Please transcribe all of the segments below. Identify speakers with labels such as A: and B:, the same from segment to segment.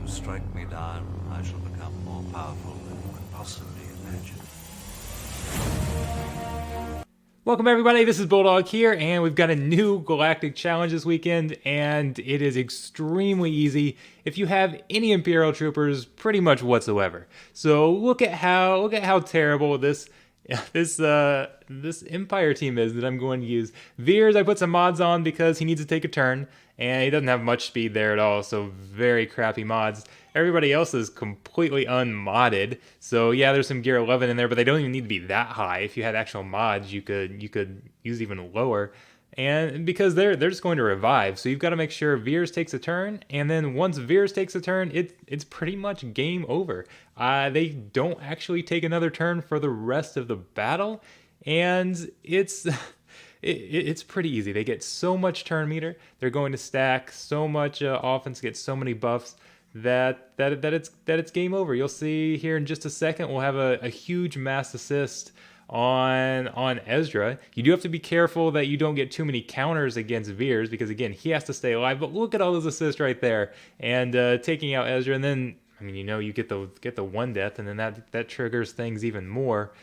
A: you strike me down, I shall become more powerful than you can possibly imagine.
B: Welcome everybody, this is Bulldog here, and we've got a new Galactic challenge this weekend, and it is extremely easy if you have any Imperial troopers pretty much whatsoever. So look at how terrible this Empire team is that I'm going to use. Veers, I put some mods on because he needs to take a turn, and he doesn't have much speed there at all, so very crappy mods. Everybody else is completely unmodded, so yeah, there's some gear 11 in there, but they don't even need to be that high. If you had actual mods, you could use even lower, and because they're just going to revive, so you've got to make sure Veers takes a turn, and then once Veers takes a turn, it's pretty much game over. They don't actually take another turn for the rest of the battle, and it's pretty easy. They get so much turn meter. They're going to stack so much offense, get so many buffs that it's game over. You'll see here in just a second. We'll have a huge mass assist on Ezra. You do have to be careful that you don't get too many counters against Veers because again he has to stay alive. But look at all those assists right there and taking out Ezra, and then I mean you get the one death, and then that triggers things even more.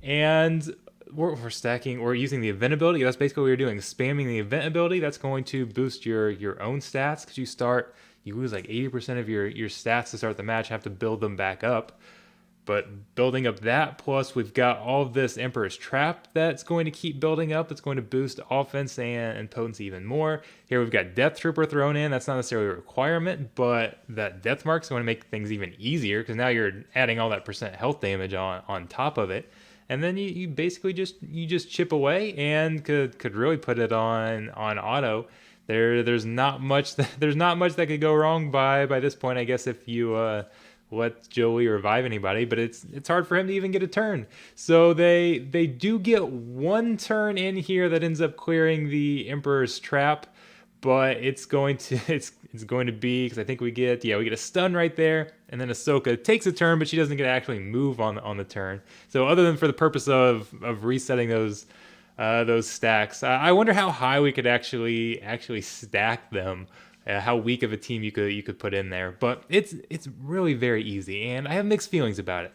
B: And we're stacking, we're using the event ability. That's basically what you're doing, spamming the event ability. That's going to boost your own stats because you lose like 80% of your stats to start the match, have to build them back up. But building up that, plus we've got all of this Emperor's Trap that's going to keep building up. That's going to boost offense and potency even more. Here we've got Death Trooper thrown in. That's not necessarily a requirement, but that Death Mark's going to make things even easier because now you're adding all that percent health damage on top of it. And then you basically just chip away and could really put it on auto. There's not much that could go wrong by this point, I guess, if you let Joey revive anybody, but it's hard for him to even get a turn. So they do get one turn in here that ends up clearing the Emperor's Trap, but it's going to be because I think we get a stun right there, and then Ahsoka takes a turn, but she doesn't get to actually move on the turn. So other than for the purpose of resetting those stacks, I wonder how high we could actually stack them. How weak of a team you could put in there, but it's really very easy, and I have mixed feelings about it.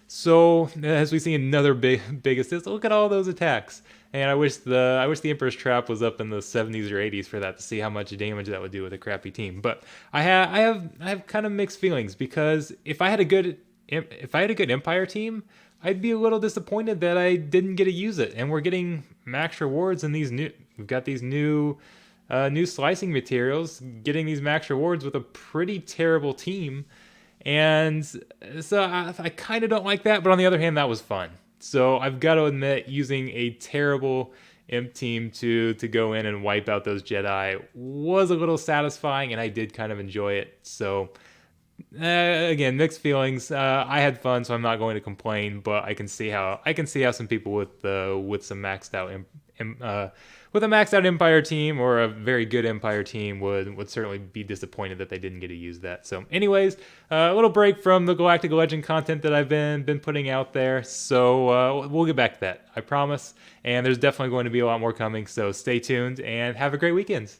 B: So as we see another big assist, look at all those attacks, and I wish the Emperor's Trap was up in the 70s or 80s for that to see how much damage that would do with a crappy team. But I have kind of mixed feelings because if I had a good Empire team, I'd be a little disappointed that I didn't get to use it, and we're getting max rewards in we've got these new slicing materials, getting these max rewards with a pretty terrible team. And so I kind of don't like that, but on the other hand, that was fun. So I've got to admit, using a terrible imp team to go in and wipe out those Jedi was a little satisfying, and I did kind of enjoy it. So again, mixed feelings. I had fun, so I'm not going to complain. But I can see how some people with some maxed out with a maxed out Empire team or a very good Empire team would certainly be disappointed that they didn't get to use that. So anyways, a little break from the Galactic Legend content that I've been putting out there. So we'll get back to that, I promise. And there's definitely going to be a lot more coming, so stay tuned and have a great weekend.